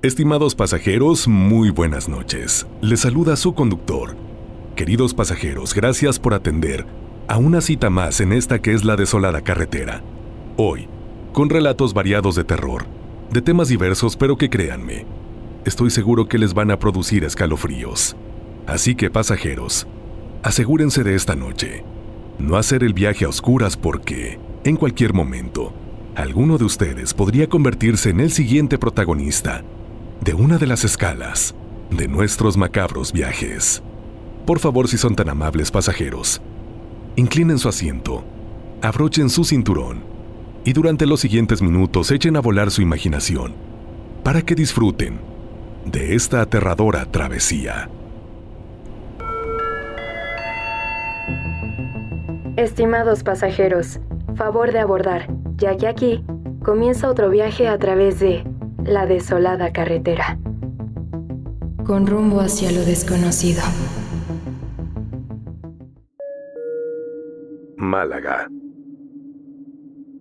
Estimados pasajeros, muy buenas noches. Les saluda su conductor. Queridos pasajeros, gracias por atender a una cita más en esta que es la desolada carretera. Hoy, con relatos variados de terror, de temas diversos, pero que créanme, estoy seguro que les van a producir escalofríos. Así que, pasajeros, asegúrense de esta noche no hacer el viaje a oscuras porque, en cualquier momento, alguno de ustedes podría convertirse en el siguiente protagonista de una de las escalas de nuestros macabros viajes. Por favor, si son tan amables, pasajeros, inclinen su asiento, abrochen su cinturón y durante los siguientes minutos echen a volar su imaginación para que disfruten de esta aterradora travesía. Estimados pasajeros, favor de abordar, ya que aquí comienza otro viaje a través de la desolada carretera, con rumbo hacia lo desconocido. Málaga.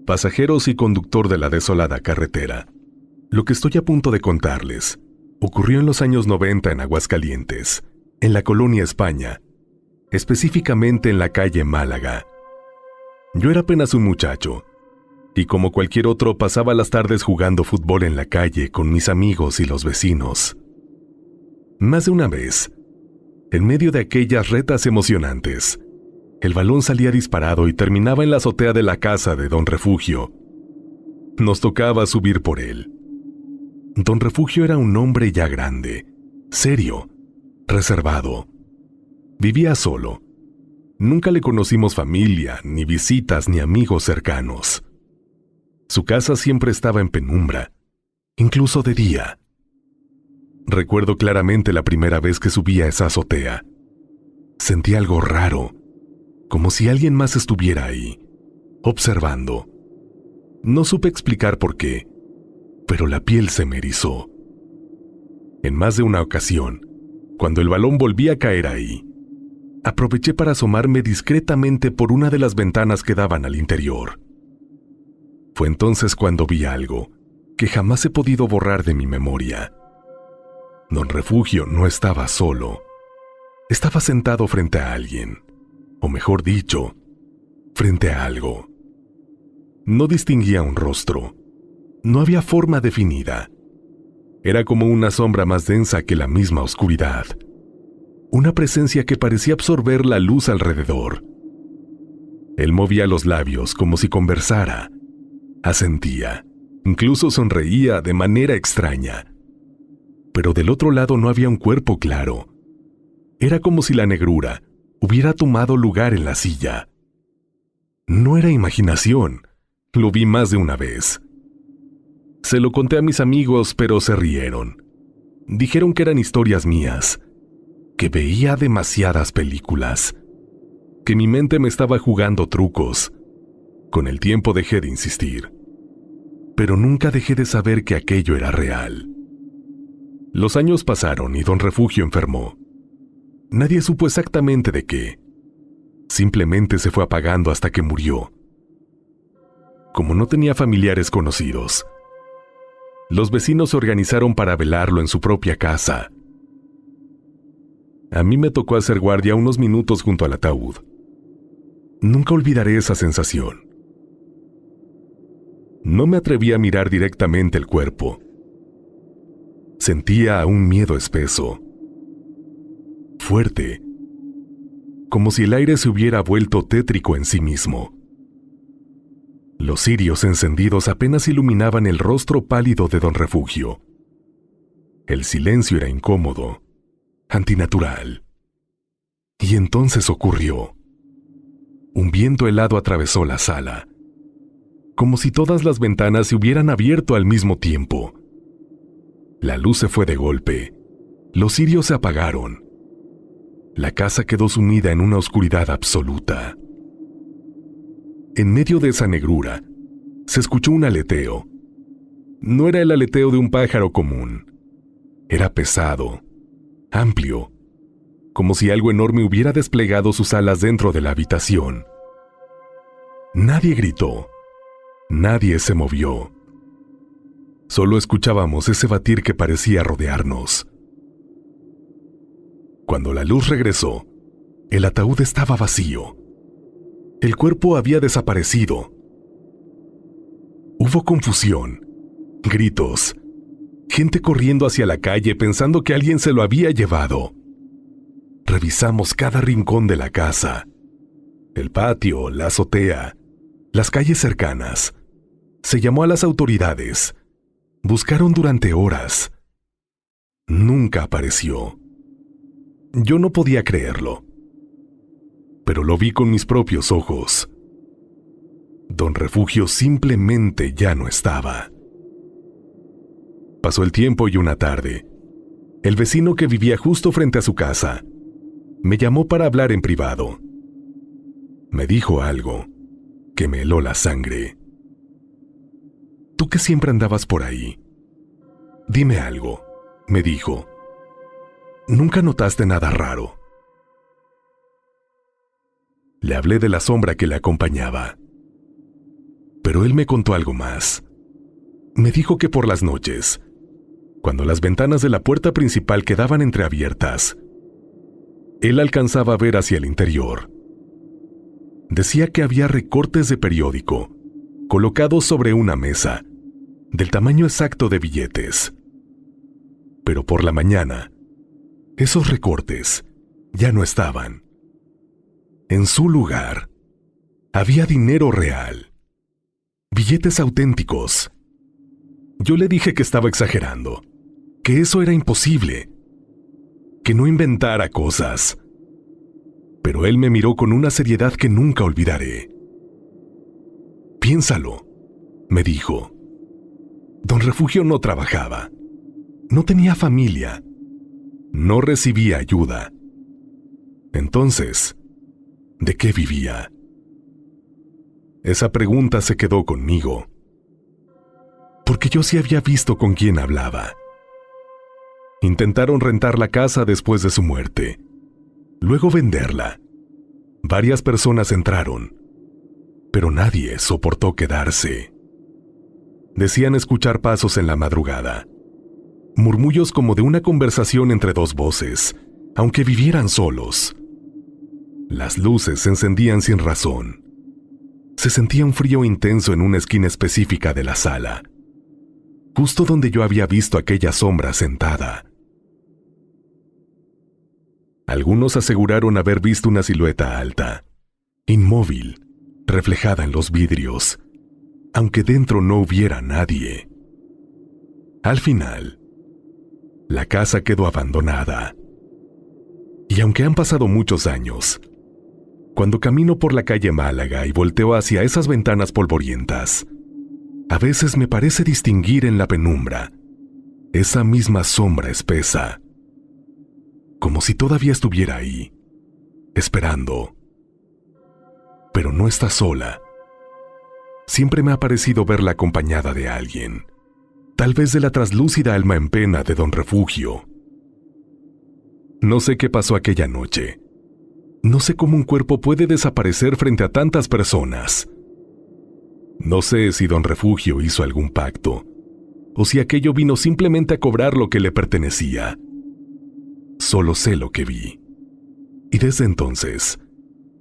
Pasajeros y conductor de la desolada carretera, lo que estoy a punto de contarles ocurrió en los años 90 en Aguascalientes, en la colonia España, específicamente en la calle Málaga. Yo era apenas un muchacho, y como cualquier otro pasaba las tardes jugando fútbol en la calle con mis amigos y los vecinos. Más de una vez, en medio de aquellas retas emocionantes, el balón salía disparado y terminaba en la azotea de la casa de Don Refugio. Nos tocaba subir por él. Don Refugio era un hombre ya grande, serio, reservado. Vivía solo. Nunca le conocimos familia, ni visitas, ni amigos cercanos. Su casa siempre estaba en penumbra, incluso de día. Recuerdo claramente la primera vez que subí a esa azotea. Sentí algo raro, como si alguien más estuviera ahí, observando. No supe explicar por qué, pero la piel se me erizó. En más de una ocasión, cuando el balón volvía a caer ahí, aproveché para asomarme discretamente por una de las ventanas que daban al interior. Fue entonces cuando vi algo que jamás he podido borrar de mi memoria. Don Refugio no estaba solo. Estaba sentado frente a alguien, o mejor dicho, frente a algo. No distinguía un rostro. No había forma definida. Era como una sombra más densa que la misma oscuridad. Una presencia que parecía absorber la luz alrededor. Él movía los labios como si conversara. Asentía, incluso sonreía de manera extraña. Pero del otro lado no había un cuerpo claro. Era como si la negrura hubiera tomado lugar en la silla. No era imaginación, lo vi más de una vez. Se lo conté a mis amigos, pero se rieron. Dijeron que eran historias mías, que veía demasiadas películas, que mi mente me estaba jugando trucos. Con el tiempo dejé de insistir, pero nunca dejé de saber que aquello era real. Los años pasaron y Don Refugio enfermó. Nadie supo exactamente de qué. Simplemente se fue apagando hasta que murió. Como no tenía familiares conocidos, los vecinos se organizaron para velarlo en su propia casa. A mí me tocó hacer guardia unos minutos junto al ataúd. Nunca olvidaré esa sensación. No me atreví a mirar directamente el cuerpo. Sentía un miedo espeso, fuerte, como si el aire se hubiera vuelto tétrico en sí mismo. Los cirios encendidos apenas iluminaban el rostro pálido de Don Refugio. El silencio era incómodo, antinatural. Y entonces ocurrió. Un viento helado atravesó la sala, como si todas las ventanas se hubieran abierto al mismo tiempo. La luz se fue de golpe. Los cirios se apagaron. La casa quedó sumida en una oscuridad absoluta. En medio de esa negrura, se escuchó un aleteo. No era el aleteo de un pájaro común. Era pesado, amplio, como si algo enorme hubiera desplegado sus alas dentro de la habitación. Nadie gritó. Nadie se movió. Solo escuchábamos ese batir que parecía rodearnos. Cuando la luz regresó, el ataúd estaba vacío. El cuerpo había desaparecido. Hubo confusión, gritos, gente corriendo hacia la calle pensando que alguien se lo había llevado. Revisamos cada rincón de la casa, el patio, la azotea, las calles cercanas. Se llamó a las autoridades. Buscaron durante horas. Nunca apareció. Yo no podía creerlo, pero lo vi con mis propios ojos. Don Refugio simplemente ya no estaba. Pasó el tiempo y una tarde, el vecino que vivía justo frente a su casa me llamó para hablar en privado. Me dijo algo que me heló la sangre. Tú que siempre andabas por ahí, dime algo, me dijo. ¿Nunca notaste nada raro? Le hablé de la sombra que le acompañaba. Pero él me contó algo más. Me dijo que por las noches, cuando las ventanas de la puerta principal quedaban entreabiertas, él alcanzaba a ver hacia el interior. Decía que había recortes de periódico colocados sobre una mesa, del tamaño exacto de billetes. Pero por la mañana, esos recortes ya no estaban. En su lugar, había dinero real, billetes auténticos. Yo le dije que estaba exagerando, que eso era imposible, que no inventara cosas. Pero él me miró con una seriedad que nunca olvidaré. Piénsalo, me dijo. Don Refugio no trabajaba, no tenía familia, no recibía ayuda. Entonces, ¿de qué vivía? Esa pregunta se quedó conmigo, porque yo sí había visto con quién hablaba. Intentaron rentar la casa después de su muerte, luego venderla. Varias personas entraron, pero nadie soportó quedarse. Decían escuchar pasos en la madrugada, murmullos como de una conversación entre dos voces, aunque vivieran solos. Las luces se encendían sin razón. Se sentía un frío intenso en una esquina específica de la sala, justo donde yo había visto aquella sombra sentada. Algunos aseguraron haber visto una silueta alta, inmóvil, reflejada en los vidrios, aunque dentro no hubiera nadie. Al final, la casa quedó abandonada. Y aunque han pasado muchos años, cuando camino por la calle Málaga y volteo hacia esas ventanas polvorientas, a veces me parece distinguir en la penumbra esa misma sombra espesa, como si todavía estuviera ahí, esperando. Pero no está sola. Siempre me ha parecido verla acompañada de alguien, tal vez de la traslúcida alma en pena de Don Refugio. No sé qué pasó aquella noche. No sé cómo un cuerpo puede desaparecer frente a tantas personas. No sé si Don Refugio hizo algún pacto, o si aquello vino simplemente a cobrar lo que le pertenecía. Solo sé lo que vi. Y desde entonces,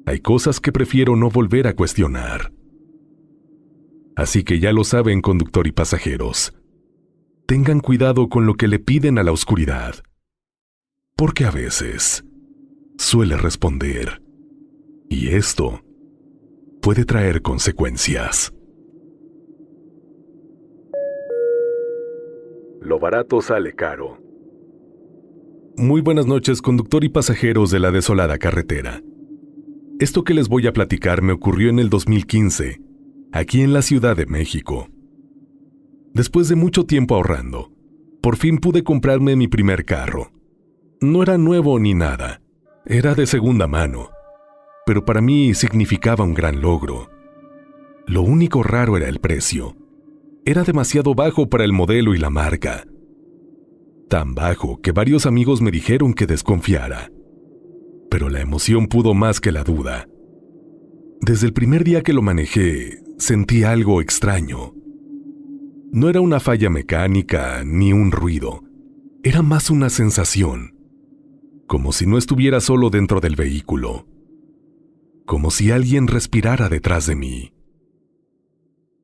hay cosas que prefiero no volver a cuestionar. Así que ya lo saben, conductor y pasajeros. Tengan cuidado con lo que le piden a la oscuridad, porque a veces suele responder, y esto puede traer consecuencias. Lo barato sale caro. Muy buenas noches, conductor y pasajeros de la desolada carretera. Esto que les voy a platicar me ocurrió en el 2015, aquí en la Ciudad de México. Después de mucho tiempo ahorrando, por fin pude comprarme mi primer carro. No era nuevo ni nada, era de segunda mano, pero para mí significaba un gran logro. Lo único raro era el precio. Era demasiado bajo para el modelo y la marca. Tan bajo que varios amigos me dijeron que desconfiara. Pero la emoción pudo más que la duda. Desde el primer día que lo manejé, sentí algo extraño. No era una falla mecánica ni un ruido. Era más una sensación. Como si no estuviera solo dentro del vehículo. Como si alguien respirara detrás de mí.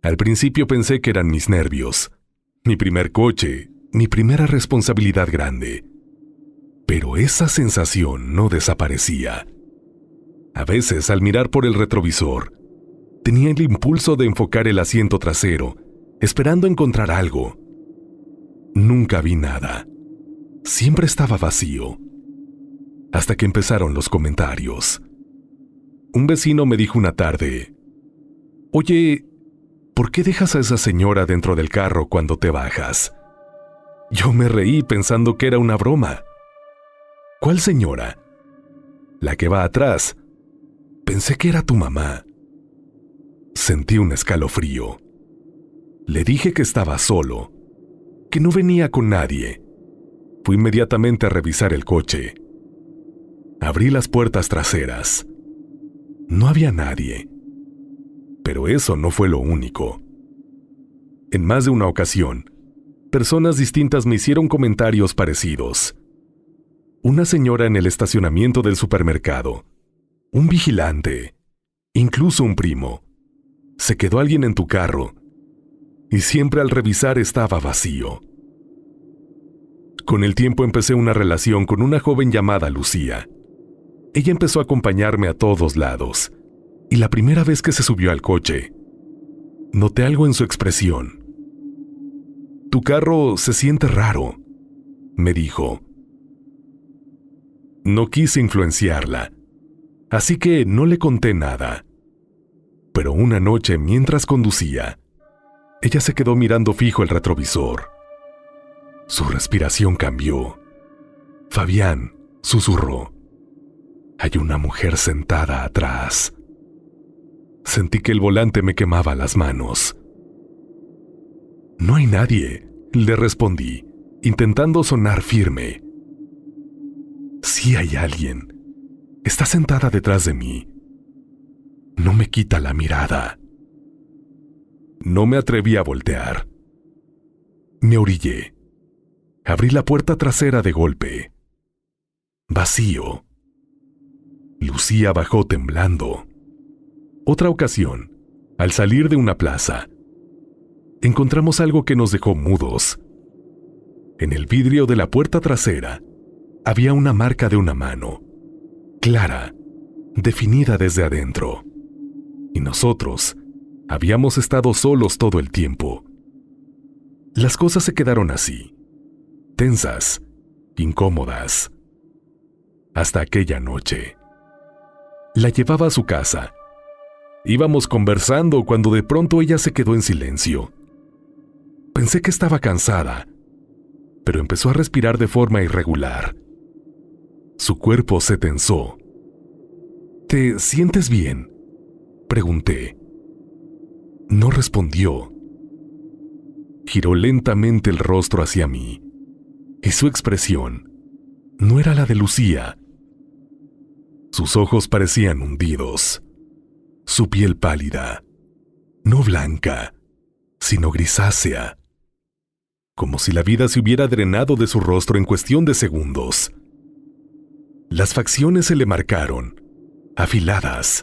Al principio pensé que eran mis nervios, mi primer coche, mi primera responsabilidad grande. Pero esa sensación no desaparecía. A veces, al mirar por el retrovisor, tenía el impulso de enfocar el asiento trasero, esperando encontrar algo. Nunca vi nada. Siempre estaba vacío. Hasta que empezaron los comentarios. Un vecino me dijo una tarde: «Oye, ¿por qué dejas a esa señora dentro del carro cuando te bajas?» Yo me reí pensando que era una broma. «¿Cuál señora?» «La que va atrás. Pensé que era tu mamá». Sentí un escalofrío. Le dije que estaba solo, que no venía con nadie. Fui inmediatamente a revisar el coche. Abrí las puertas traseras. No había nadie. Pero eso no fue lo único. En más de una ocasión, personas distintas me hicieron comentarios parecidos. Una señora en el estacionamiento del supermercado, un vigilante, incluso un primo. Se quedó alguien en tu carro, y siempre al revisar estaba vacío. Con el tiempo empecé una relación con una joven llamada Lucía. Ella empezó a acompañarme a todos lados, y la primera vez que se subió al coche, noté algo en su expresión. «Tu carro se siente raro», me dijo. No quise influenciarla, así que no le conté nada. Pero una noche, mientras conducía, ella se quedó mirando fijo el retrovisor. Su respiración cambió. «Fabián», susurró, «hay una mujer sentada atrás». Sentí que el volante me quemaba las manos. «No hay nadie», le respondí, intentando sonar firme. «Sí hay alguien. Está sentada detrás de mí. No me quita la mirada». No me atreví a voltear. Me orillé. Abrí la puerta trasera de golpe. Vacío. Lucía bajó temblando. Otra ocasión, al salir de una plaza, encontramos algo que nos dejó mudos. En el vidrio de la puerta trasera había una marca de una mano, clara, definida desde adentro. Y nosotros habíamos estado solos todo el tiempo. Las cosas se quedaron así, tensas, incómodas. Hasta aquella noche. La llevaba a su casa. Íbamos conversando cuando de pronto ella se quedó en silencio. Pensé que estaba cansada, pero empezó a respirar de forma irregular. Su cuerpo se tensó. «¿Te sientes bien?», pregunté. No respondió. Giró lentamente el rostro hacia mí, y su expresión no era la de Lucía. Sus ojos parecían hundidos, su piel pálida, no blanca, sino grisácea, como si la vida se hubiera drenado de su rostro en cuestión de segundos. Las facciones se le marcaron, afiladas,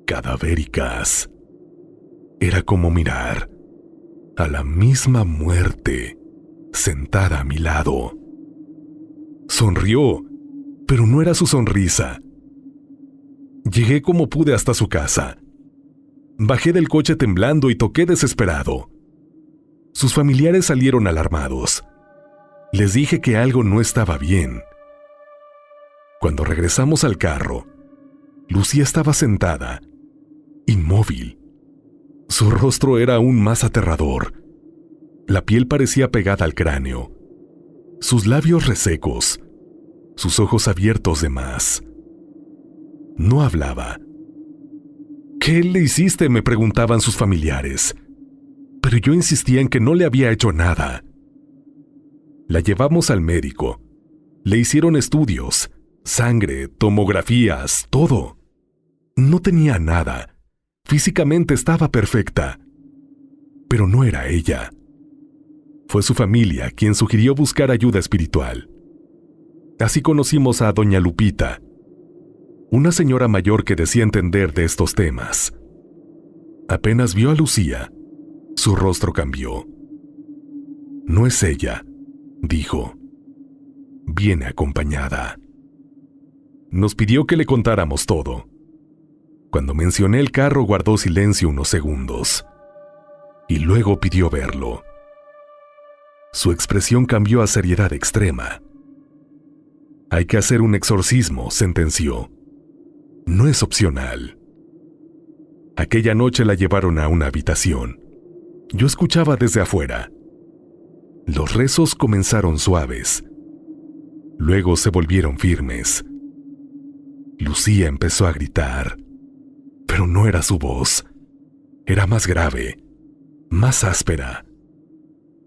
cadavéricas. Era como mirar a la misma muerte sentada a mi lado. Sonrió, pero no era su sonrisa. Llegué como pude hasta su casa. Bajé del coche temblando y toqué desesperado. Sus familiares salieron alarmados. Les dije que algo no estaba bien. Cuando regresamos al carro, Lucía estaba sentada, inmóvil. Su rostro era aún más aterrador. La piel parecía pegada al cráneo. Sus labios resecos. Sus ojos abiertos de más. No hablaba. «¿Qué le hiciste?», me preguntaban sus familiares. Pero yo insistía en que no le había hecho nada. La llevamos al médico. Le hicieron estudios, sangre, tomografías, todo. No tenía nada. Físicamente estaba perfecta. Pero no era ella. Fue su familia quien sugirió buscar ayuda espiritual. Así conocimos a doña Lupita, una señora mayor que decía entender de estos temas. Apenas vio a Lucía, su rostro cambió. No es ella, dijo. Viene acompañada. Nos pidió que le contáramos todo. Cuando mencioné el carro, guardó silencio unos segundos y luego pidió verlo. Su expresión cambió a seriedad extrema. Hay que hacer un exorcismo, sentenció. No es opcional. Aquella noche la llevaron a una habitación. Yo escuchaba desde afuera. Los rezos comenzaron suaves. Luego se volvieron firmes. Lucía empezó a gritar, pero no era su voz. Era más grave, más áspera.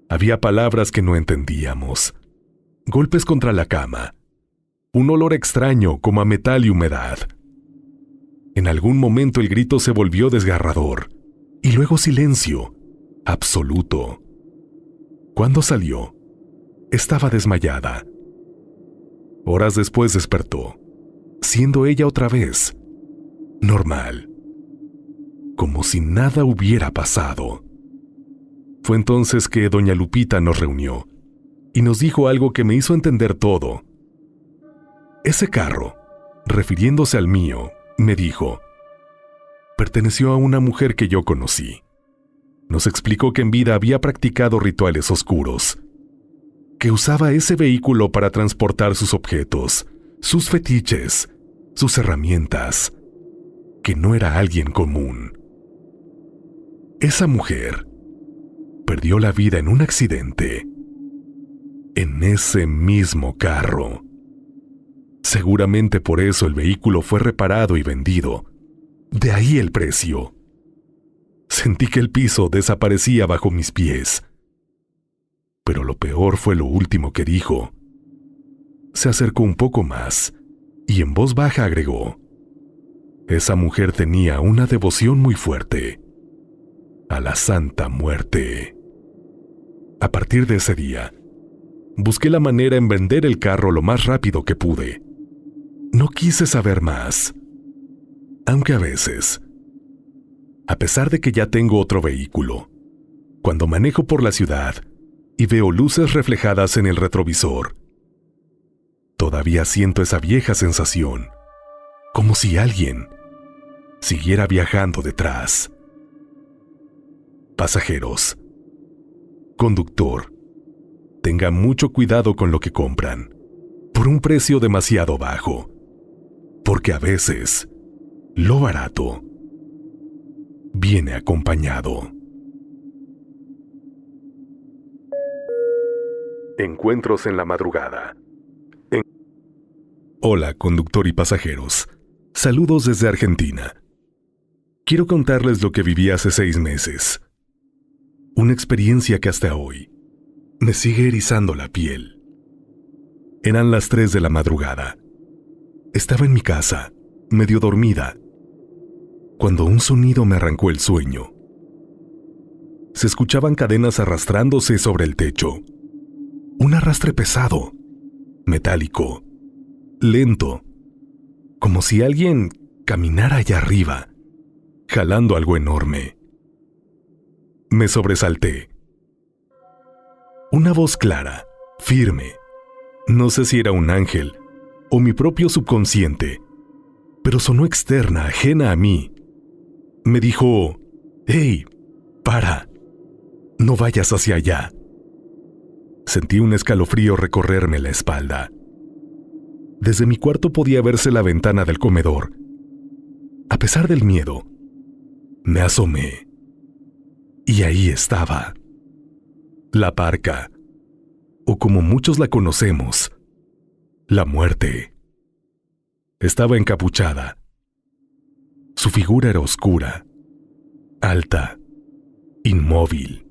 Había palabras que no entendíamos. Golpes contra la cama. Un olor extraño como a metal y humedad. En algún momento el grito se volvió desgarrador. Y luego silencio, absoluto. Cuando salió, estaba desmayada. Horas después despertó, siendo ella otra vez normal, como si nada hubiera pasado. Fue entonces que doña Lupita nos reunió y nos dijo algo que me hizo entender todo. Ese carro, refiriéndose al mío, me dijo, perteneció a una mujer que yo conocí. Nos explicó que en vida había practicado rituales oscuros, que usaba ese vehículo para transportar sus objetos, sus fetiches, sus herramientas, que no era alguien común. Esa mujer perdió la vida en un accidente, en ese mismo carro. Seguramente por eso el vehículo fue reparado y vendido. De ahí el precio. Sentí que el piso desaparecía bajo mis pies. Pero lo peor fue lo último que dijo. Se acercó un poco más y en voz baja agregó: esa mujer tenía una devoción muy fuerte a la Santa Muerte. A partir de ese día, busqué la manera en vender el carro lo más rápido que pude. No quise saber más, aunque a veces, a pesar de que ya tengo otro vehículo, cuando manejo por la ciudad y veo luces reflejadas en el retrovisor, todavía siento esa vieja sensación, como si alguien siguiera viajando detrás. Pasajeros, conductor, tengan mucho cuidado con lo que compran, por un precio demasiado bajo, porque a veces lo barato viene acompañado. Encuentros en la madrugada. Hola, conductor y pasajeros. Saludos desde Argentina. Quiero contarles lo que viví hace 6 meses. Una experiencia que hasta hoy me sigue erizando la piel. Eran las 3 de la madrugada. Estaba en mi casa, medio dormida, cuando un sonido me arrancó el sueño. Se escuchaban cadenas arrastrándose sobre el techo. Un arrastre pesado, metálico, lento, como si alguien caminara allá arriba, jalando algo enorme. Me sobresalté. Una voz clara, firme, no sé si era un ángel o mi propio subconsciente, pero sonó externa, ajena a mí. Me dijo: «¡Hey! ¡Para! No vayas hacia allá». Sentí un escalofrío recorrerme la espalda. Desde mi cuarto podía verse la ventana del comedor. A pesar del miedo, me asomé. Y ahí estaba. La parca, o como muchos la conocemos, la muerte. Estaba encapuchada. Su figura era oscura, alta, inmóvil.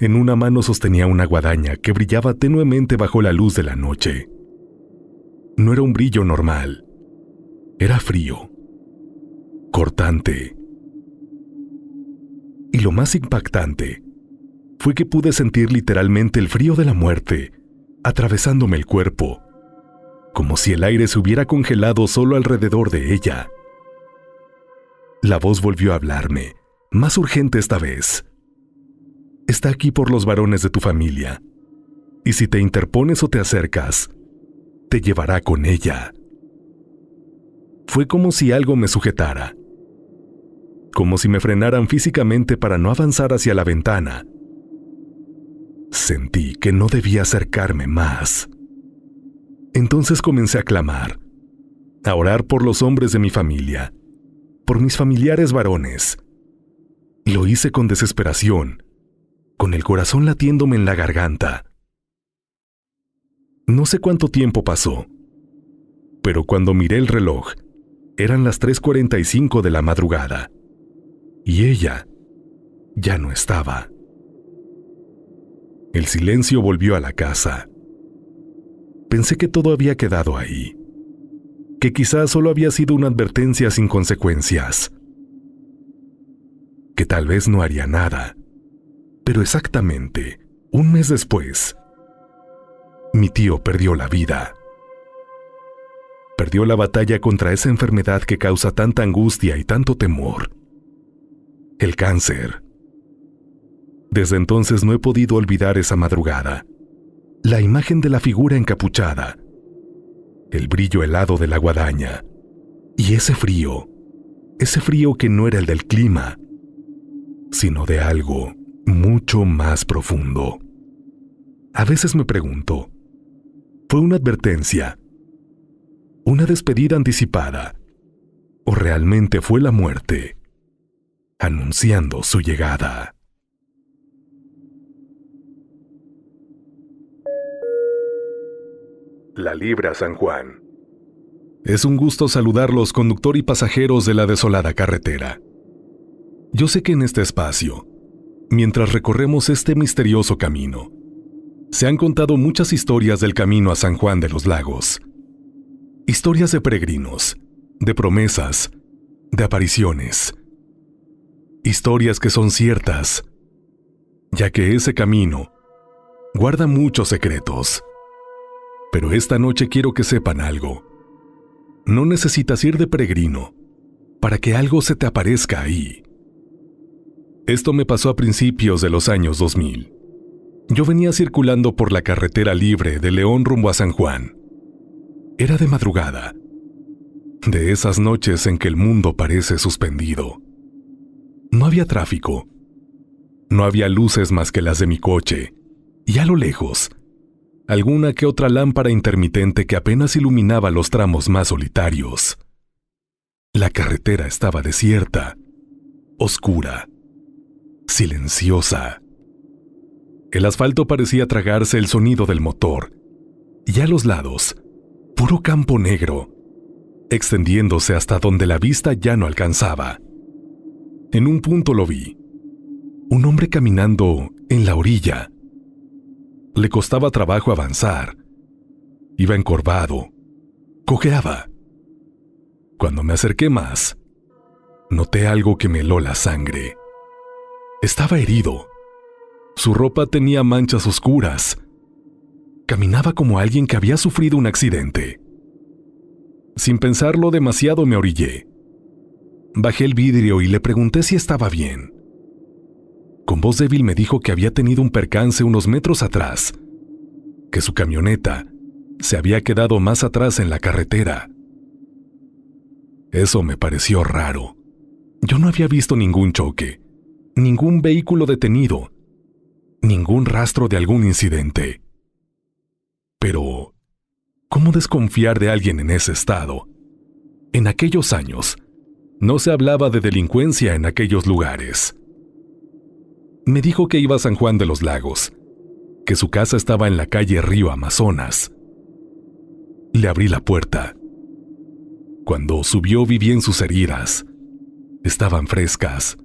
En una mano sostenía una guadaña que brillaba tenuemente bajo la luz de la noche. No era un brillo normal. Era frío, cortante. Y lo más impactante fue que pude sentir literalmente el frío de la muerte atravesándome el cuerpo, como si el aire se hubiera congelado solo alrededor de ella. La voz volvió a hablarme, más urgente esta vez. Está aquí por los varones de tu familia, y si te interpones o te acercas, te llevará con ella. Fue como si algo me sujetara, como si me frenaran físicamente para no avanzar hacia la ventana. Sentí que no debía acercarme más. Entonces comencé a clamar, a orar por los hombres de mi familia, por mis familiares varones. Lo hice con desesperación, con el corazón latiéndome en la garganta. No sé cuánto tiempo pasó, pero cuando miré el reloj, eran las 3:45 de la madrugada, y ella ya no estaba. El silencio volvió a la casa. Pensé que todo había quedado ahí, que quizás solo había sido una advertencia sin consecuencias, que tal vez no haría nada, pero exactamente un mes después, mi tío perdió la vida. Perdió la batalla contra esa enfermedad que causa tanta angustia y tanto temor, el cáncer. Desde entonces no he podido olvidar esa madrugada, la imagen de la figura encapuchada, el brillo helado de la guadaña, y ese frío que no era el del clima, sino de algo mucho más profundo. A veces me pregunto, ¿fue una advertencia, una despedida anticipada, o realmente fue la muerte, anunciando su llegada? La Libra San Juan. Es un gusto saludarlos, conductor y pasajeros de la desolada carretera. Yo sé que en este espacio, mientras recorremos este misterioso camino, se han contado muchas historias del camino a San Juan de los Lagos. Historias de peregrinos, de promesas, de apariciones. Historias que son ciertas, ya que ese camino guarda muchos secretos. Pero esta noche quiero que sepan algo. No necesitas ir de peregrino para que algo se te aparezca ahí. Esto me pasó a principios de los años 2000. Yo venía circulando por la carretera libre de León rumbo a San Juan. Era de madrugada, de esas noches en que el mundo parece suspendido. No había tráfico, no había luces más que las de mi coche, y a lo lejos, alguna que otra lámpara intermitente que apenas iluminaba los tramos más solitarios. La carretera estaba desierta, oscura, silenciosa. El asfalto parecía tragarse el sonido del motor, y a los lados, puro campo negro, extendiéndose hasta donde la vista ya no alcanzaba. En un punto lo vi, un hombre caminando en la orilla. Le costaba trabajo avanzar. Iba encorvado, cojeaba. Cuando me acerqué más, noté algo que me heló la sangre. Estaba herido. Su ropa tenía manchas oscuras. Caminaba como alguien que había sufrido un accidente. Sin pensarlo demasiado me orillé. Bajé el vidrio y le pregunté si estaba bien. Con voz débil me dijo que había tenido un percance unos metros atrás, que su camioneta se había quedado más atrás en la carretera. Eso me pareció raro. Yo no había visto ningún choque, ningún vehículo detenido, ningún rastro de algún incidente. Pero, ¿cómo desconfiar de alguien en ese estado? En aquellos años, no se hablaba de delincuencia en aquellos lugares. Me dijo que iba a San Juan de los Lagos, que su casa estaba en la calle Río Amazonas. Le abrí la puerta. Cuando subió vi bien sus heridas. Estaban frescas,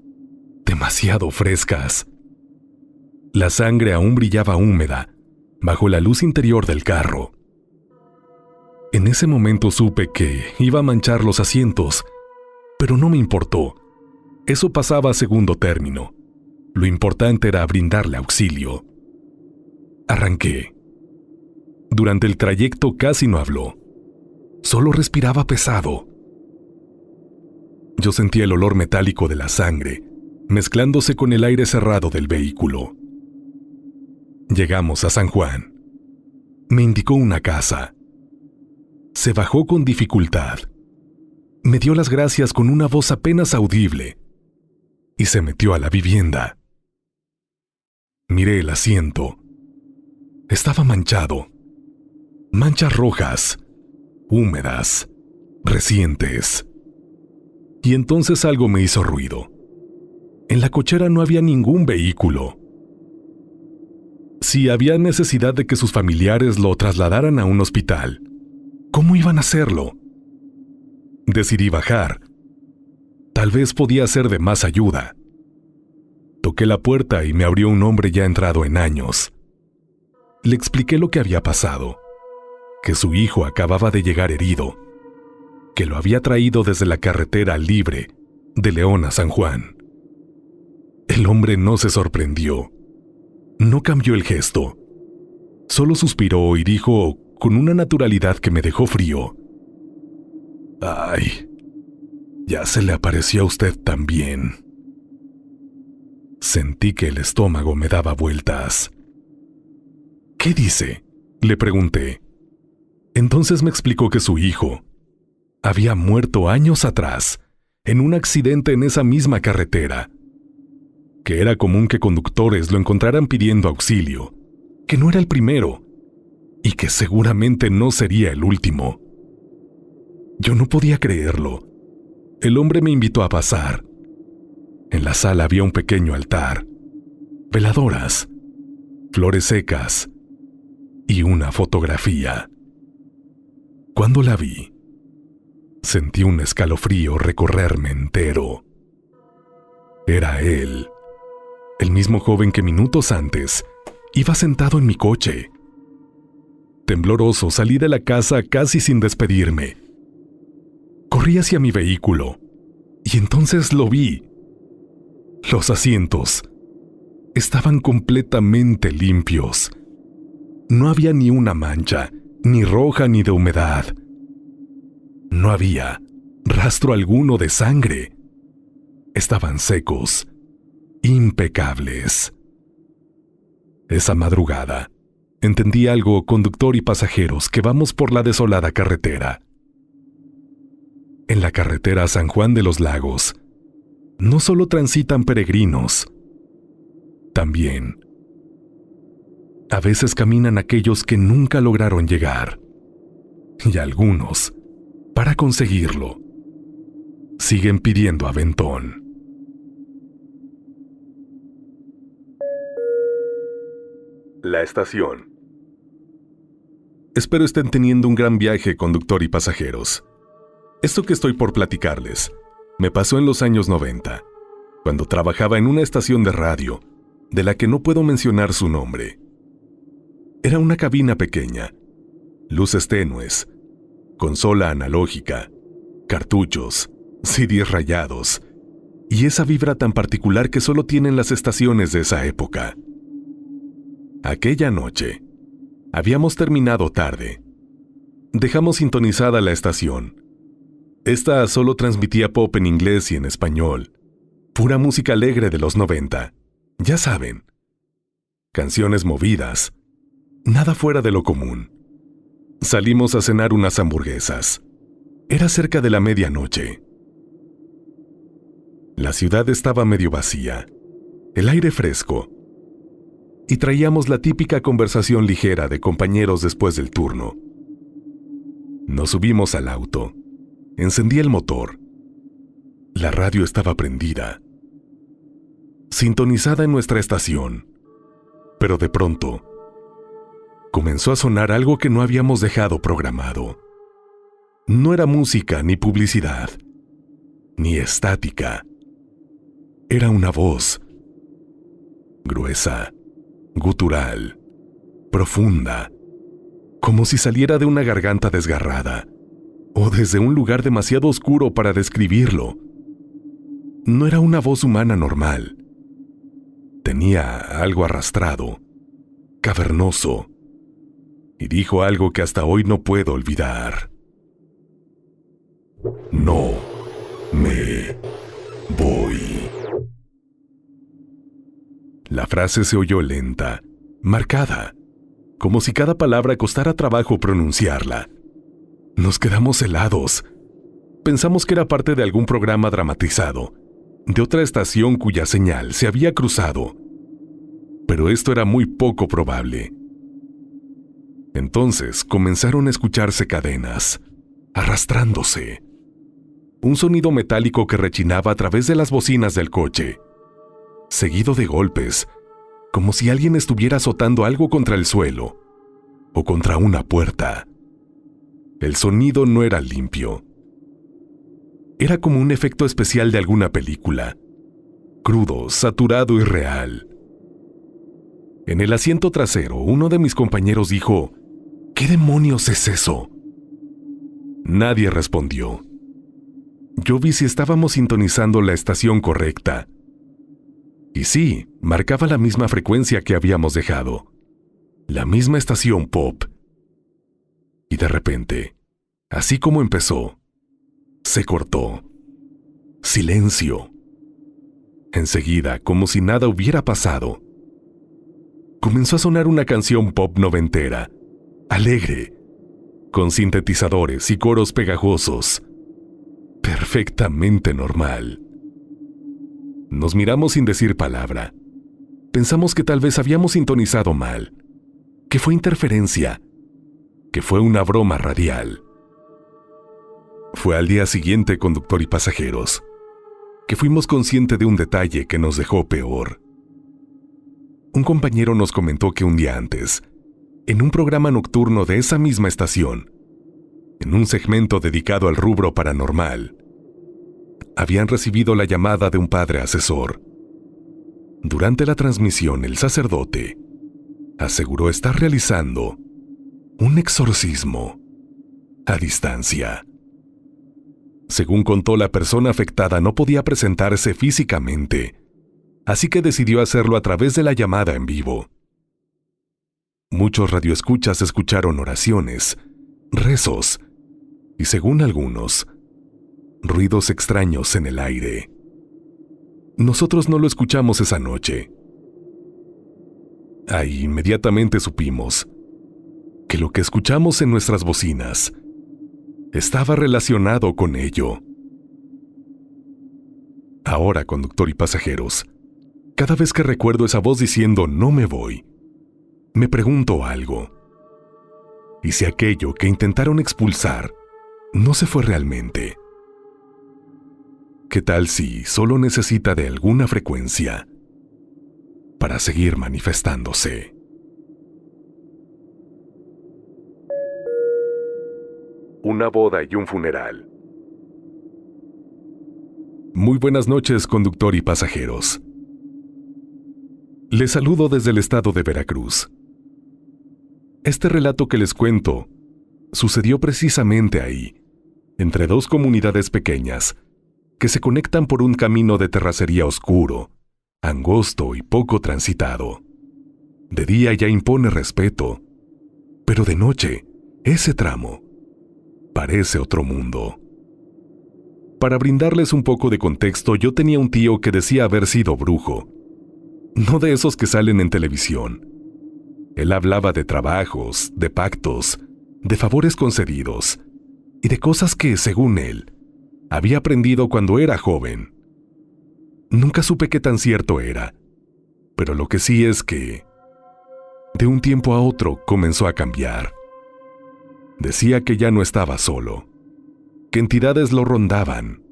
demasiado frescas. La sangre aún brillaba húmeda bajo la luz interior del carro. En ese momento supe que iba a manchar los asientos, pero no me importó. Eso pasaba a segundo término. Lo importante era brindarle auxilio. Arranqué. Durante el trayecto casi no habló. Solo respiraba pesado. Yo sentía el olor metálico de la sangre, mezclándose con el aire cerrado del vehículo. Llegamos a San Juan. Me indicó una casa. Se bajó con dificultad. Me dio las gracias con una voz apenas audible y se metió a la vivienda. Miré el asiento. Estaba manchado. Manchas rojas, húmedas, recientes. Y entonces algo me hizo ruido. En la cochera no había ningún vehículo. Si había necesidad de que sus familiares lo trasladaran a un hospital, ¿cómo iban a hacerlo? Decidí bajar. Tal vez podía ser de más ayuda. Toqué la puerta y me abrió un hombre ya entrado en años. Le expliqué lo que había pasado, que su hijo acababa de llegar herido, que lo había traído desde la carretera libre de León a San Juan. El hombre no se sorprendió. No cambió el gesto. Solo suspiró y dijo con una naturalidad que me dejó frío: «Ay, ya se le apareció a usted también». Sentí que el estómago me daba vueltas. «¿Qué dice?», le pregunté. Entonces me explicó que su hijo había muerto años atrás en un accidente en esa misma carretera, que era común que conductores lo encontraran pidiendo auxilio, que no era el primero y que seguramente no sería el último. Yo no podía creerlo. El hombre me invitó a pasar. En la sala había un pequeño altar, veladoras, flores secas y una fotografía. Cuando la vi, sentí un escalofrío recorrerme entero. Era él, el mismo joven que minutos antes iba sentado en mi coche. Tembloroso salí de la casa casi sin despedirme. Corrí hacia mi vehículo y entonces lo vi. Los asientos estaban completamente limpios. No había ni una mancha, ni roja ni de humedad. No había rastro alguno de sangre. Estaban secos, impecables. Esa madrugada entendí algo, conductor y pasajeros, que vamos por la desolada carretera. En la carretera San Juan de los Lagos no solo transitan peregrinos, también a veces caminan aquellos que nunca lograron llegar, y algunos, para conseguirlo, siguen pidiendo aventón. La estación. Espero estén teniendo un gran viaje, conductor y pasajeros. Esto que estoy por platicarles me pasó en los años 90, cuando trabajaba en una estación de radio, de la que no puedo mencionar su nombre. Era una cabina pequeña, luces tenues, consola analógica, cartuchos, CDs rayados, y esa vibra tan particular que solo tienen las estaciones de esa época. Aquella noche, habíamos terminado tarde. Dejamos sintonizada la estación. Esta solo transmitía pop en inglés y en español. Pura música alegre de los 90. Ya saben. Canciones movidas. Nada fuera de lo común. Salimos a cenar unas hamburguesas. Era cerca de la medianoche. La ciudad estaba medio vacía. El aire fresco. Y traíamos la típica conversación ligera de compañeros después del turno. Nos subimos al auto. Encendí el motor. La radio estaba prendida, sintonizada en nuestra estación, pero de pronto comenzó a sonar algo que no habíamos dejado programado. No era música ni publicidad, ni estática. Era una voz, gruesa, gutural, profunda, como si saliera de una garganta desgarrada, o desde un lugar demasiado oscuro para describirlo. No era una voz humana normal. Tenía algo arrastrado, cavernoso, y dijo algo que hasta hoy no puedo olvidar. No me voy. La frase se oyó lenta, marcada, como si cada palabra costara trabajo pronunciarla. Nos quedamos helados. Pensamos que era parte de algún programa dramatizado, de otra estación cuya señal se había cruzado. Pero esto era muy poco probable. Entonces comenzaron a escucharse cadenas, arrastrándose. Un sonido metálico que rechinaba a través de las bocinas del coche, seguido de golpes, como si alguien estuviera azotando algo contra el suelo o contra una puerta. El sonido no era limpio. Era como un efecto especial de alguna película, crudo, saturado y real. En el asiento trasero, uno de mis compañeros dijo: ¿Qué demonios es eso? Nadie respondió. Yo vi si estábamos sintonizando la estación correcta. Y sí, marcaba la misma frecuencia que habíamos dejado. La misma estación pop. Y de repente, así como empezó, se cortó. Silencio. Enseguida, como si nada hubiera pasado, comenzó a sonar una canción pop noventera, alegre, con sintetizadores y coros pegajosos. Perfectamente normal. Nos miramos sin decir palabra. Pensamos que tal vez habíamos sintonizado mal, que fue interferencia, que fue una broma radial. Fue al día siguiente, conductor y pasajeros, que fuimos conscientes de un detalle que nos dejó peor. Un compañero nos comentó que un día antes, en un programa nocturno de esa misma estación, en un segmento dedicado al rubro paranormal, habían recibido la llamada de un padre asesor. Durante la transmisión, el sacerdote aseguró estar realizando un exorcismo a distancia. Según contó, la persona afectada no podía presentarse físicamente, así que decidió hacerlo a través de la llamada en vivo. Muchos radioescuchas escucharon oraciones, rezos y, según algunos, ruidos extraños en el aire. Nosotros no lo escuchamos esa noche. Ahí inmediatamente supimos que lo que escuchamos en nuestras bocinas estaba relacionado con ello. Ahora, conductor y pasajeros, cada vez que recuerdo esa voz diciendo "no me voy", me pregunto algo. ¿Y si aquello que intentaron expulsar no se fue realmente? ¿Qué tal si solo necesita de alguna frecuencia para seguir manifestándose? Una boda y un funeral. Muy buenas noches, conductor y pasajeros. Les saludo desde el estado de Veracruz. Este relato que les cuento sucedió precisamente ahí, entre dos comunidades pequeñas que se conectan por un camino de terracería oscuro, angosto y poco transitado. De día ya impone respeto, pero de noche, ese tramo parece otro mundo. Para brindarles un poco de contexto, yo tenía un tío que decía haber sido brujo, no de esos que salen en televisión. Él hablaba de trabajos, de pactos, de favores concedidos y de cosas que, según él, había aprendido cuando era joven. Nunca supe qué tan cierto era, pero lo que sí es que, de un tiempo a otro, comenzó a cambiar. Decía que ya no estaba solo, que entidades lo rondaban,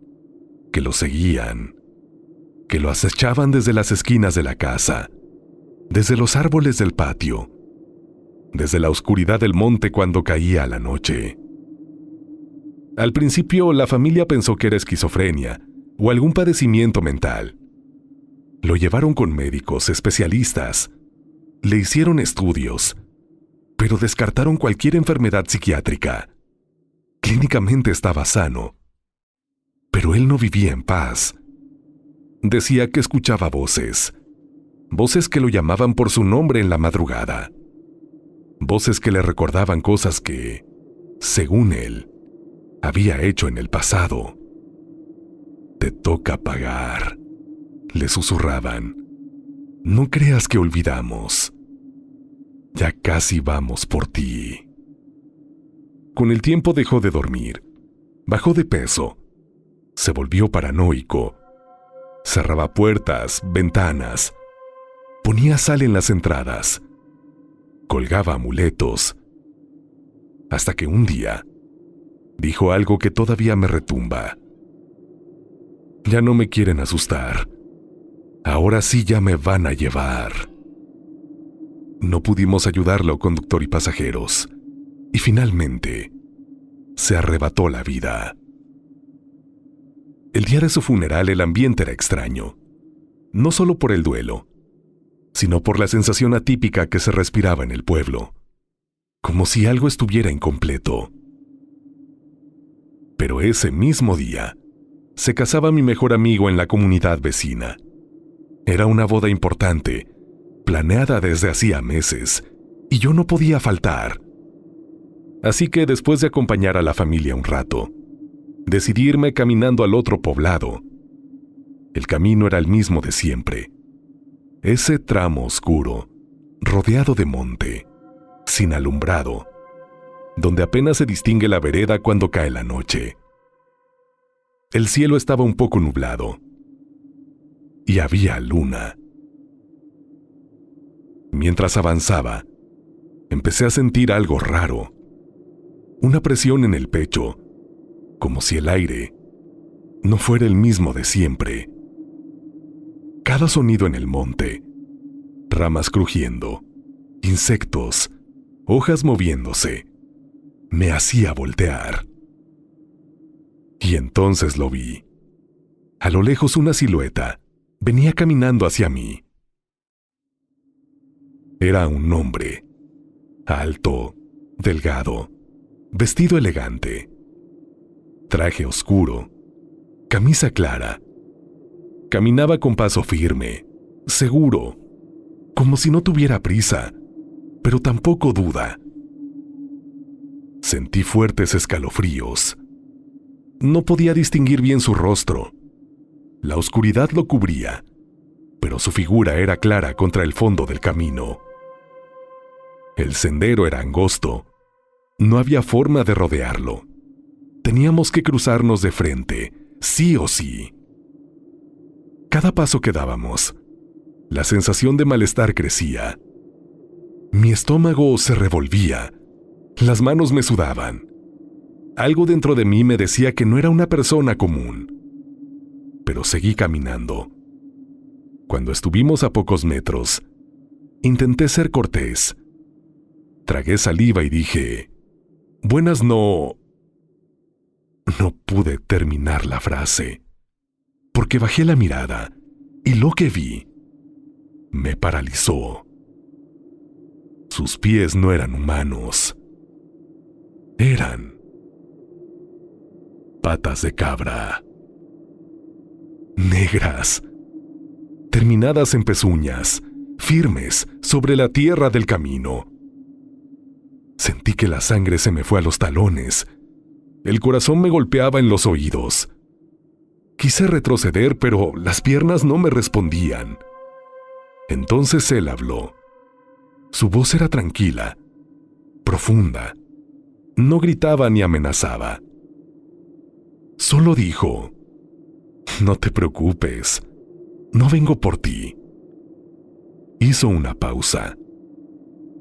que lo seguían, que lo acechaban desde las esquinas de la casa, desde los árboles del patio, desde la oscuridad del monte cuando caía la noche. Al principio, la familia pensó que era esquizofrenia o algún padecimiento mental. Lo llevaron con médicos especialistas, le hicieron estudios, pero descartaron cualquier enfermedad psiquiátrica. Clínicamente estaba sano, pero él no vivía en paz. Decía que escuchaba voces, Voces que lo llamaban por su nombre en la madrugada. Voces que le recordaban cosas que, según él, había hecho en el pasado. «Te toca pagar», le susurraban. «No creas que olvidamos. Ya casi vamos por ti». Con el tiempo dejó de dormir, bajó de peso, se volvió paranoico, cerraba puertas, ventanas, ponía sal en las entradas, colgaba amuletos, hasta que un día dijo algo que todavía me retumba. «Ya no me quieren asustar. Ahora sí ya me van a llevar». No pudimos ayudarlo, conductor y pasajeros, y finalmente se arrebató la vida. El día de su funeral el ambiente era extraño, no solo por el duelo, sino por la sensación atípica que se respiraba en el pueblo, como si algo estuviera incompleto. Pero ese mismo día, se casaba mi mejor amigo en la comunidad vecina. Era una boda importante, planeada desde hacía meses, y yo no podía faltar. Así que después de acompañar a la familia un rato, decidí irme caminando al otro poblado. El camino era el mismo de siempre. Ese tramo oscuro, rodeado de monte, sin alumbrado, donde apenas se distingue la vereda cuando cae la noche. El cielo estaba un poco nublado y había luna. Mientras avanzaba, empecé a sentir algo raro, una presión en el pecho, como si el aire no fuera el mismo de siempre. Cada sonido en el monte, ramas crujiendo, insectos, hojas moviéndose, me hacía voltear. Y entonces lo vi. A lo lejos una silueta venía caminando hacia mí. Era un hombre, alto, delgado, vestido elegante, traje oscuro, camisa clara. Caminaba con paso firme, seguro, como si no tuviera prisa, pero tampoco duda. Sentí fuertes escalofríos. No podía distinguir bien su rostro. La oscuridad lo cubría, pero su figura era clara contra el fondo del camino. El sendero era angosto. No había forma de rodearlo. Teníamos que cruzarnos de frente, sí o sí. Cada paso que dábamos, la sensación de malestar crecía. Mi estómago se revolvía, las manos me sudaban. Algo dentro de mí me decía que no era una persona común. Pero seguí caminando. Cuando estuvimos a pocos metros, intenté ser cortés. Tragué saliva y dije, «Buenas no...». No pude terminar la frase, porque bajé la mirada y lo que vi me paralizó. Sus pies no eran humanos. Eran patas de cabra. Negras, terminadas en pezuñas, firmes sobre la tierra del camino. Sentí que la sangre se me fue a los talones. El corazón me golpeaba en los oídos. Quise retroceder, pero las piernas no me respondían. Entonces él habló. Su voz era tranquila, profunda. No gritaba ni amenazaba. Solo dijo, «No te preocupes, no vengo por ti». Hizo una pausa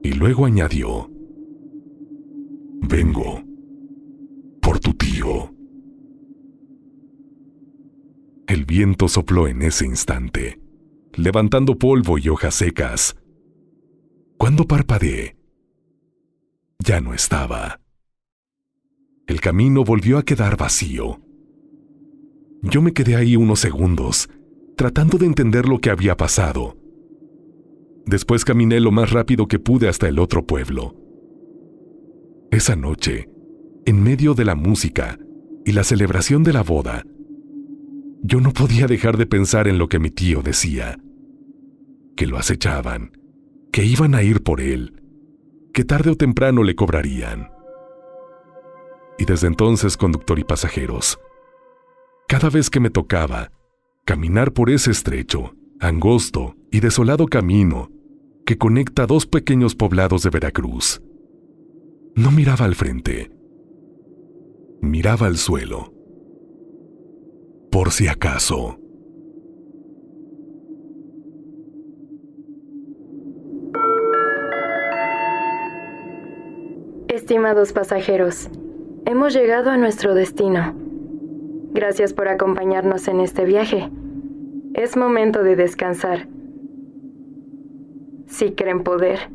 y luego añadió, «Vengo por tu tío». El viento sopló en ese instante, levantando polvo y hojas secas. Cuando parpadeé, ya no estaba. El camino volvió a quedar vacío. Yo me quedé ahí unos segundos, tratando de entender lo que había pasado. Después caminé lo más rápido que pude hasta el otro pueblo. Esa noche, en medio de la música y la celebración de la boda, yo no podía dejar de pensar en lo que mi tío decía. que lo acechaban, que iban a ir por él, que tarde o temprano le cobrarían. Y desde entonces, conductor y pasajeros, cada vez que me tocaba caminar por ese estrecho, angosto y desolado camino que conecta dos pequeños poblados de Veracruz, no miraba al frente, miraba al suelo, por si acaso. Estimados pasajeros, hemos llegado a nuestro destino. Gracias por acompañarnos en este viaje. Es momento de descansar. Si creen poder,